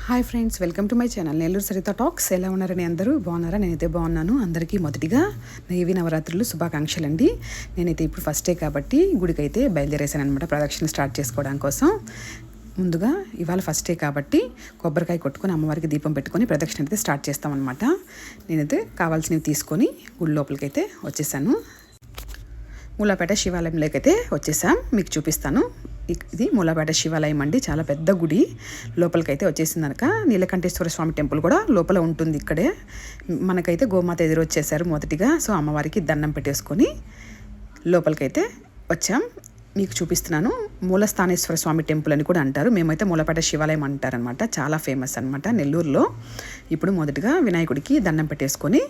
Hi friends, welcome to my channel Nellore Saritha talks. ఎలా ఉన్నారని అందరూ బాగున్నారా? నేనైతే బాగున్నాను. అందరికీ మొదటిగా దేవి నవరాత్రులు శుభాకాంక్షలు అండి. నేనైతే ఇప్పుడు ఫస్ట్ డే కాబట్టి గుడికి అయితే బయలుదేరేసాను అనమాట, ప్రదక్షిణ స్టార్ట్ చేసుకోవడం కోసం. ముందుగా ఇవాళ ఫస్ట్ డే కాబట్టి కొబ్బరికాయ కొట్టుకొని అమ్మవారికి దీపం పెట్టుకొని ప్రదక్షిణ అయితే స్టార్ట్ చేస్తామన్నమాట. నేనైతే కావాల్సినవి తీసుకొని గుడి లోపలికి అయితే వచ్చేసాను. మూలాపేట శివాలయంలోకి అయితే వచ్చేసాం, మీకు చూపిస్తాను. ఇది మూలాపేట శివాలయం అండి, చాలా పెద్ద గుడి. లోపలికైతే వచ్చేసింది కనుక నీలకంఠేశ్వర స్వామి టెంపుల్ కూడా లోపల ఉంటుంది. ఇక్కడే మనకైతే గోమాత ఎదురు వచ్చేసారు మొదటిగా. సో అమ్మవారికి దండం పెట్టేసుకొని లోపలికైతే వచ్చాం, మీకు చూపిస్తున్నాను. మూలస్థానేశ్వర స్వామి టెంపుల్ అని కూడా అంటారు, మేమైతే మూలపేట శివాలయం అంటారనమాట. చాలా ఫేమస్ అనమాట నెల్లూరులో. ఇప్పుడు మొదటిగా వినాయకుడికి దండం పెట్టేసుకొని,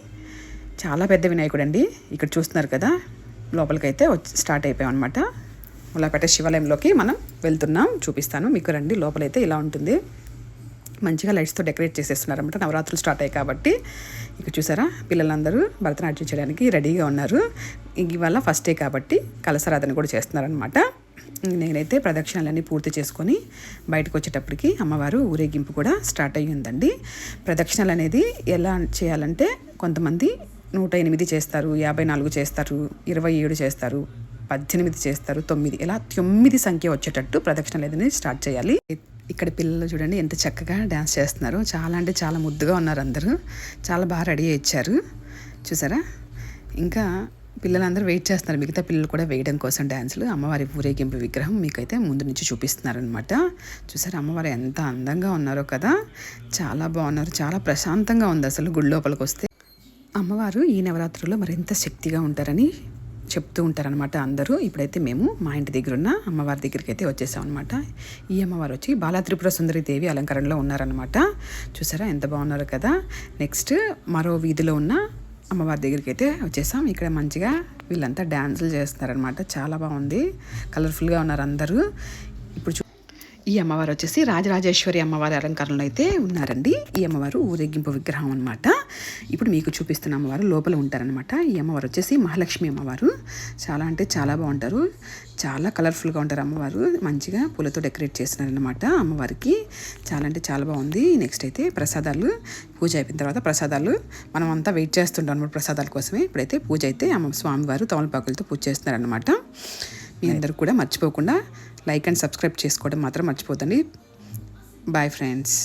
చాలా పెద్ద వినాయకుడు అండి, ఇక్కడ చూస్తున్నారు కదా. లోపలికైతే స్టార్ట్ అయిపోయాం అనమాట. మూలపేట శివాలయంలోకి మనం వెళ్తున్నాం, చూపిస్తాను మీకు. రండి, లోపలైతే ఇలా ఉంటుంది. మంచిగా లైట్స్తో డెకరేట్ చేసేస్తున్నారనమాట, నవరాత్రులు స్టార్ట్ అయ్యాయి కాబట్టి. ఇక్కడ చూసారా, పిల్లలందరూ భరతనాట్యం చేయడానికి రెడీగా ఉన్నారు. ఇవాళ ఫస్ట్ డే కాబట్టి కలసరాధన కూడా చేస్తున్నారనమాట. నేనైతే ప్రదక్షిణలన్నీ పూర్తి చేసుకొని బయటకు వచ్చేటప్పటికి అమ్మవారు ఊరేగింపు కూడా స్టార్ట్ అయ్యి ఉందండి. ప్రదక్షిణలు అనేది ఎలా చేయాలంటే, కొంతమంది 108 చేస్తారు, 54 చేస్తారు, 27 చేస్తారు, 18 చేస్తారు, 9 ఇలా 9 సంఖ్య వచ్చేటట్టు ప్రదక్షిణలు అనేది స్టార్ట్ చేయాలి. ఇక్కడ పిల్లలు చూడండి ఎంత చక్కగా డ్యాన్స్ చేస్తున్నారు. చాలా అంటే చాలా ముద్దుగా ఉన్నారు అందరూ. చాలా బాగా రెడీ అయ్యి ఇచ్చారు, చూసారా. ఇంకా పిల్లలందరూ వెయిట్ చేస్తున్నారు, మిగతా పిల్లలు కూడా వేయడం కోసం డ్యాన్సులు. అమ్మవారి ఊరేగింపు విగ్రహం మీకైతే ముందు నుంచి చూపిస్తున్నారనమాట. చూసారా అమ్మవారు ఎంత అందంగా ఉన్నారో కదా, చాలా బాగున్నారు. చాలా ప్రశాంతంగా ఉంది అసలు గుడి లోపలికి వస్తే. అమ్మవారు ఈ నవరాత్రుల్లో మరింత శక్తిగా ఉంటారని చెప్తూ ఉంటారనమాట అందరూ. ఇప్పుడైతే మేము మా ఇంటి దగ్గర ఉన్న అమ్మవారి దగ్గరికి అయితే వచ్చేసాం అనమాట. ఈ అమ్మవారు వచ్చి బాలా త్రిపుర సుందరి దేవి అలంకరణలో ఉన్నారనమాట. చూసారా ఎంత బాగున్నారు కదా. నెక్స్ట్ మరో వీధిలో ఉన్న అమ్మవారి దగ్గరికి అయితే వచ్చేసాం. ఇక్కడ మంచిగా వీళ్ళంతా డ్యాన్సులు చేస్తున్నారనమాట, చాలా బాగుంది, కలర్ఫుల్గా ఉన్నారు అందరూ. ఇప్పుడు ఈ అమ్మవారు వచ్చేసి రాజరాజేశ్వరి అమ్మవారి అలంకరణలో అయితే ఉన్నారండి. ఈ అమ్మవారు ఊరేగింపు విగ్రహం అనమాట. ఇప్పుడు మీకు చూపిస్తున్న అమ్మవారు లోపల ఉంటారనమాట. ఈ అమ్మవారు వచ్చేసి మహాలక్ష్మి అమ్మవారు. చాలా అంటే చాలా బాగుంటారు, చాలా కలర్ఫుల్గా ఉంటారు అమ్మవారు. మంచిగా పూలతో డెకరేట్ చేస్తున్నారనమాట అమ్మవారికి. చాలా అంటే చాలా బాగుంది. నెక్స్ట్ అయితే ప్రసాదాలు, పూజ అయిపోయిన తర్వాత ప్రసాదాలు మనం అంతా వెయిట్ చేస్తుంటాం అనమాట ప్రసాదాల కోసమే. ఇప్పుడైతే పూజ అయితే స్వామివారు తమలపాకులతో పూజ చేస్తున్నారనమాట. మీ అందరూ కూడా మర్చిపోకుండా లైక్ అండ్ సబ్స్క్రైబ్ చేసుకోవడం మాత్రం మర్చిపోతండి. Bye friends.